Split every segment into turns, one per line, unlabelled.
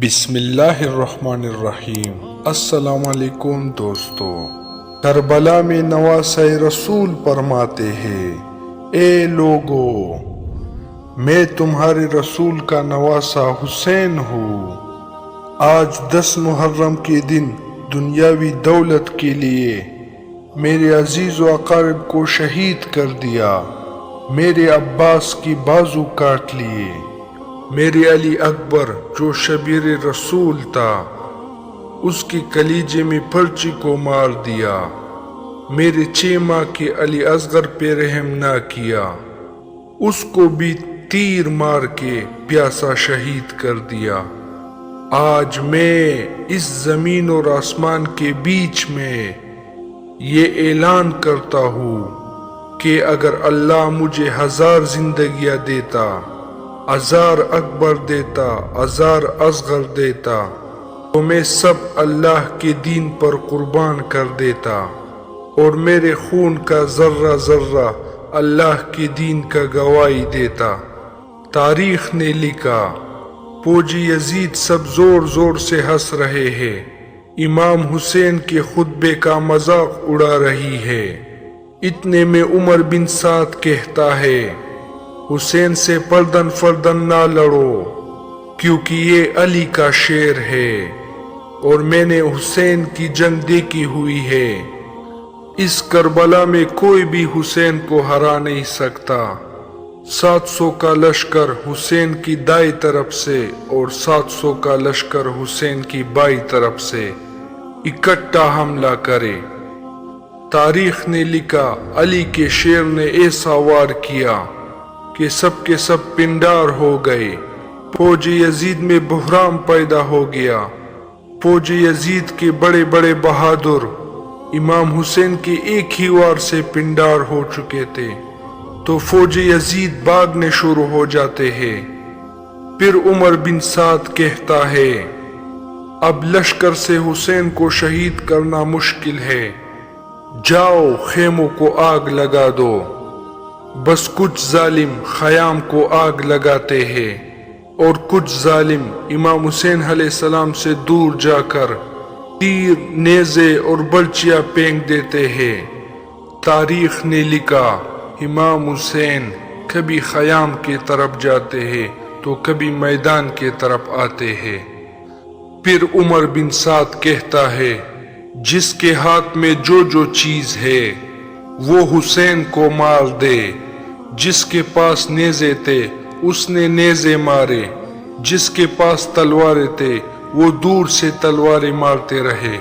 بسم اللہ الرحمن الرحیم۔ السلام علیکم دوستو۔ کربلا میں نواسہ رسول فرماتے ہیں، اے لوگو، میں تمہارے رسول کا نواسہ حسین ہوں۔ آج 10 محرم کے دن دنیاوی دولت کے لیے میرے عزیز و اقارب کو شہید کر دیا، میرے عباس کی بازو کاٹ لیے، میرے علی اکبر جو شبیر رسول تھا اس کی کلیجے میں پرچی کو مار دیا، میرے 6 ماہ کے علی اصغر پہ رحم نہ کیا، اس کو بھی تیر مار کے پیاسا شہید کر دیا۔ آج میں اس زمین اور آسمان کے بیچ میں یہ اعلان کرتا ہوں کہ اگر اللہ مجھے 1000 زندگیاں دیتا، 1000 اکبر دیتا، 1000 اصغر دیتا، تو میں سب اللہ کے دین پر قربان کر دیتا اور میرے خون کا ذرہ ذرہ اللہ کے دین کا گواہی دیتا۔ تاریخ نے لکھا، فوجی یزید سب زور زور سے ہنس رہے ہیں، امام حسین کے خطبے کا مذاق اڑا رہی ہے۔ اتنے میں عمر بن سعد کہتا ہے، حسین سے فردن فردن نہ لڑو، کیونکہ یہ علی کا شیر ہے اور میں نے حسین کی جنگ دیکھی ہوئی ہے۔ اس کربلا میں کوئی بھی حسین کو ہرا نہیں سکتا۔ 700 کا لشکر حسین کی دائیں طرف سے اور 700 کا لشکر حسین کی بائیں طرف سے اکٹھا حملہ کرے۔ تاریخ نے لکھا، علی کے شیر نے ایسا وار کیا کہ سب کے سب پنڈار ہو گئے۔ فوج یزید میں بحران پیدا ہو گیا۔ فوج یزید کے بڑے بڑے بہادر امام حسین کے ایک ہی وار سے پنڈار ہو چکے تھے، تو فوج یزید بھاگنے شروع ہو جاتے ہیں۔ پھر عمر بن سعد کہتا ہے، اب لشکر سے حسین کو شہید کرنا مشکل ہے، جاؤ خیموں کو آگ لگا دو۔ بس کچھ ظالم خیام کو آگ لگاتے ہیں اور کچھ ظالم امام حسین علیہ السلام سے دور جا کر تیر، نیزے اور برچیاں پھینک دیتے ہیں۔ تاریخ نے لکھا، امام حسین کبھی خیام کی طرف جاتے ہیں تو کبھی میدان کی طرف آتے ہیں۔ پھر عمر بن سعد کہتا ہے، جس کے ہاتھ میں جو چیز ہے وہ حسین کو مار دے۔ جس کے پاس نیزے تھے اس نے نیزے مارے، جس کے پاس تلواریں تھے وہ دور سے تلواریں مارتے رہے،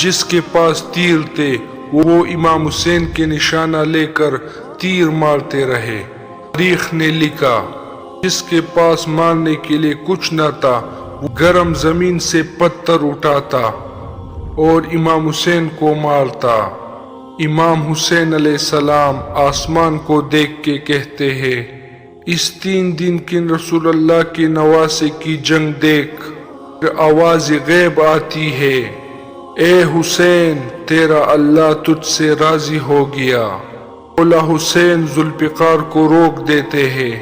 جس کے پاس تیر تھے وہ امام حسین کے نشانہ لے کر تیر مارتے رہے۔ تاریخ نے لکھا، جس کے پاس مارنے کے لیے کچھ نہ تھا وہ گرم زمین سے پتھر اٹھاتا اور امام حسین کو مارتا۔ امام حسین علیہ السلام آسمان کو دیکھ کے کہتے ہیں، اس 3 دن کی رسول اللہ کے نواسے کی جنگ دیکھ۔ آواز غیب آتی ہے، اے حسین تیرا اللہ تجھ سے راضی ہو گیا۔ مولا حسین ذوالفقار کو روک دیتے ہیں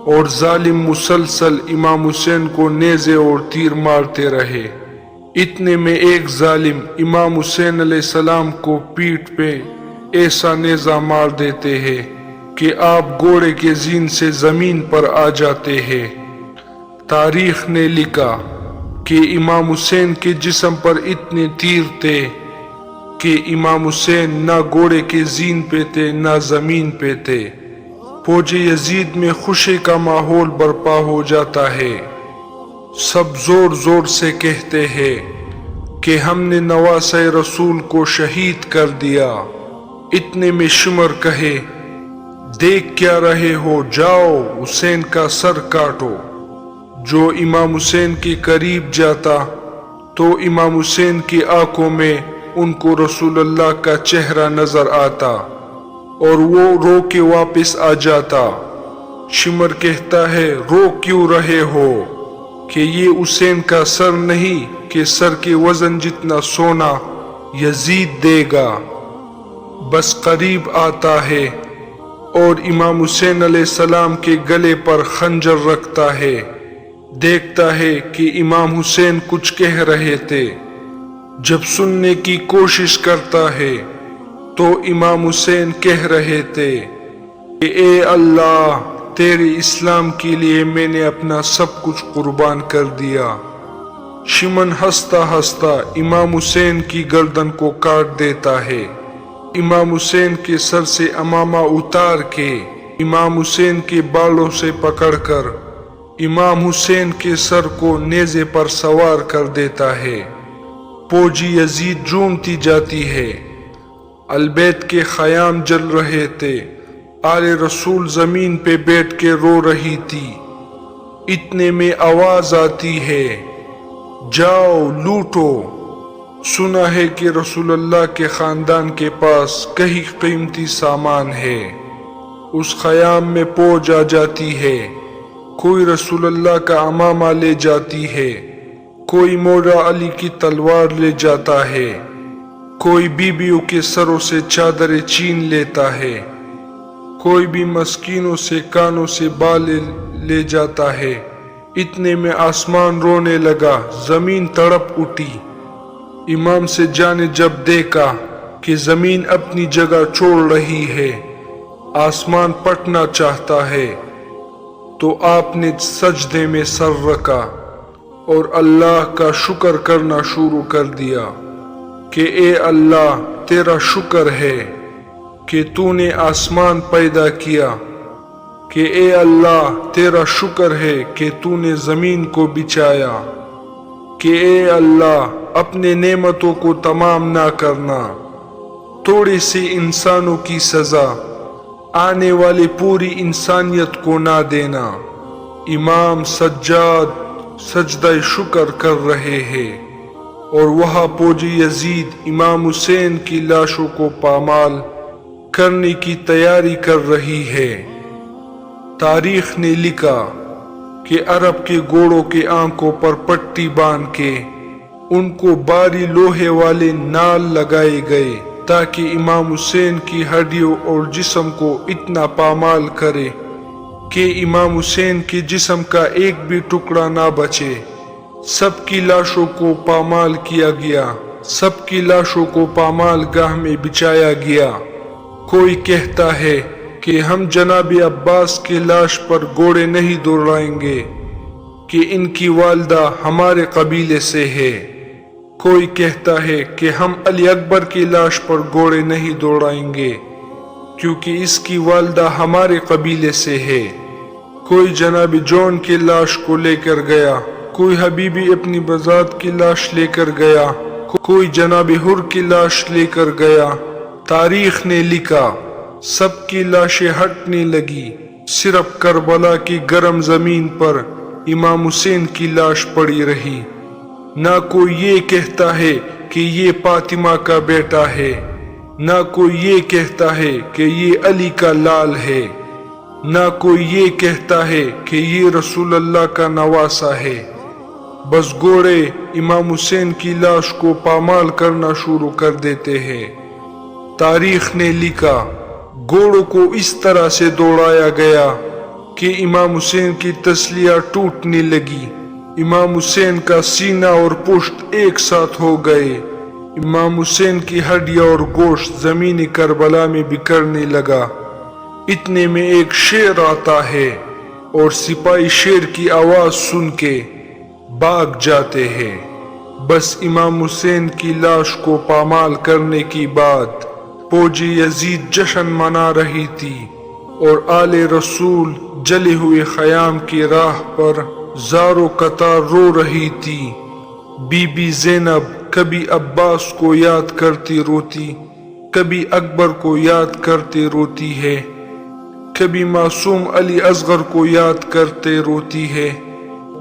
اور ظالم مسلسل امام حسین کو نیزے اور تیر مارتے رہے۔ اتنے میں ایک ظالم امام حسین علیہ السلام کو پیٹھ پہ ایسا نیزہ مار دیتے ہیں کہ آپ گھوڑے کے زین سے زمین پر آ جاتے ہیں۔ تاریخ نے لکھا کہ امام حسین کے جسم پر اتنے تیر تھے کہ امام حسین نہ گھوڑے کے زین پہ تھے نہ زمین پہ تھے۔ فوج یزید میں خوشی کا ماحول برپا ہو جاتا ہے۔ سب زور زور سے کہتے ہیں کہ ہم نے نواسہ رسول کو شہید کر دیا۔ اتنے میں شمر کہے، دیکھ کیا رہے ہو، جاؤ حسین کا سر کاٹو۔ جو امام حسین کے قریب جاتا تو امام حسین کی آنکھوں میں ان کو رسول اللہ کا چہرہ نظر آتا اور وہ رو کے واپس آ جاتا۔ شمر کہتا ہے، رو کیوں رہے ہو؟ کہ یہ حسین کا سر نہیں کہ سر کے وزن جتنا سونا یزید دے گا۔ بس قریب آتا ہے اور امام حسین علیہ السلام کے گلے پر خنجر رکھتا ہے دیکھتا ہے کہ امام حسین کچھ کہہ رہے تھے۔ جب سننے کی کوشش کرتا ہے تو امام حسین کہہ رہے تھے کہ اے اللہ، تیرے اسلام کے لیے میں نے اپنا سب کچھ قربان کر دیا۔ شمن ہنستا ہنستا امام حسین کی گردن کو کاٹ دیتا ہے۔ امام حسین کے سر سے عمامہ اتار کے امام حسین کے بالوں سے پکڑ کر امام حسین کے سر کو نیزے پر سوار کر دیتا ہے۔ فوجی یزید جھومتی جاتی ہے۔ البیت کے خیام جل رہے تھے۔ آل رسول زمین پہ بیٹھ کے رو رہی تھی۔ اتنے میں آواز آتی ہے، جاؤ لوٹو۔ سنا ہے کہ رسول اللہ کے خاندان کے پاس کئی قیمتی سامان ہے۔ اس خیام میں فوج آ جاتی ہے۔ کوئی رسول اللہ کا عمامہ لے جاتی ہے، کوئی مولا علی کی تلوار لے جاتا ہے، کوئی بیویوں کے سروں سے چادریں چھین لیتا ہے، کوئی بھی مسکینوں سے کانوں سے بال لے جاتا ہے۔ اتنے میں آسمان رونے لگا، زمین تڑپ اٹھی۔ امام سے جانے جب دیکھا کہ زمین اپنی جگہ چھوڑ رہی ہے، آسمان پھٹنا چاہتا ہے، تو آپ نے سجدے میں سر رکھا اور اللہ کا شکر کرنا شروع کر دیا کہ اے اللہ، تیرا شکر ہے کہ تو نے آسمان پیدا کیا، کہ اے اللہ، تیرا شکر ہے کہ تو نے زمین کو بچایا، کہ اے اللہ، اپنے نعمتوں کو تمام نہ کرنا، تھوڑے سے انسانوں کی سزا آنے والی پوری انسانیت کو نہ دینا۔ امام سجاد سجدہ شکر کر رہے ہیں اور وہاں فوجی یزید امام حسین کی لاشوں کو پامال کرنے کی تیاری کر رہی ہے۔ تاریخ نے لکھا کہ عرب کے گھوڑوں کے آنکھوں پر پٹی باندھ کے ان کو بھاری لوہے والے نال لگائے گئے تاکہ امام حسین کی ہڈیوں اور جسم کو اتنا پامال کرے کہ امام حسین کے جسم کا ایک بھی ٹکڑا نہ بچے۔ سب کی لاشوں کو پامال کیا گیا، سب کی لاشوں کو پامال گاہ میں بچھایا گیا۔ کوئی کہتا ہے کہ ہم جناب عباس کی لاش پر گھوڑے نہیں دوڑائیں گے کہ ان کی والدہ ہمارے قبیلے سے ہے۔ کوئی کہتا ہے کہ ہم علی اکبر کی لاش پر گھوڑے نہیں دوڑائیں گے کیونکہ اس کی والدہ ہمارے قبیلے سے ہے۔ کوئی جناب جون کی لاش کو لے کر گیا، کوئی حبیبی اپنی بذات کی لاش لے کر گیا، کوئی جناب حر کی لاش لے کر گیا۔ تاریخ نے لکھا سب کی لاشیں ہٹنے لگی، صرف کربلا کی گرم زمین پر امام حسین کی لاش پڑی رہی۔ نہ کوئی یہ کہتا ہے کہ یہ فاطمہ کا بیٹا ہے، نہ کوئی یہ کہتا ہے کہ یہ علی کا لال ہے، نہ کوئی یہ کہتا ہے کہ یہ رسول اللہ کا نواسہ ہے۔ بس گھوڑے امام حسین کی لاش کو پامال کرنا شروع کر دیتے ہیں۔ تاریخ نے لکھا گھوڑوں کو اس طرح سے دوڑایا گیا کہ امام حسین کی تسلیاں ٹوٹنے لگی۔ امام حسین کا سینہ اور پشت ایک ساتھ ہو گئے۔ امام حسین کی ہڈیاں اور گوشت زمین کربلا میں بکھرنے لگا۔ اتنے میں ایک شیر آتا ہے اور سپاہی شیر کی آواز سن کے بھاگ جاتے ہیں۔ بس امام حسین کی لاش کو پامال کرنے کی بعد فوجی یزید جشن منا رہی تھی اور آل رسول جلے ہوئے خیام کی راہ پر زاروں قطار رو رہی تھی۔ بی بی زینب کبھی عباس کو یاد کرتی روتی، کبھی اکبر کو یاد کرتے روتی ہے، کبھی معصوم علی اصغر کو یاد کرتے روتی ہے،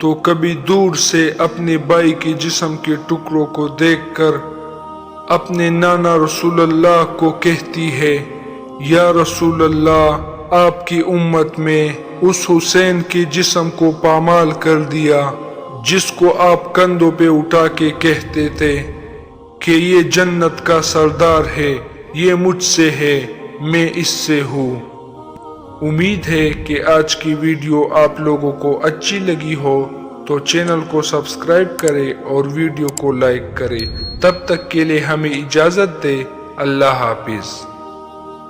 تو کبھی دور سے اپنے بھائی کے جسم کے ٹکڑوں کو دیکھ کر اپنے نانا رسول اللہ کو کہتی ہے، یا رسول اللہ، آپ کی امت میں اس حسین کے جسم کو پامال کر دیا جس کو آپ کندھوں پہ اٹھا کے کہتے تھے کہ یہ جنت کا سردار ہے، یہ مجھ سے ہے، میں اس سے ہوں۔ امید ہے کہ آج کی ویڈیو آپ لوگوں کو اچھی لگی ہو، تو چینل کو سبسکرائب کرے اور ویڈیو کو لائک کرے۔ تب تک کے لیے ہمیں اجازت دے۔ اللہ حافظ۔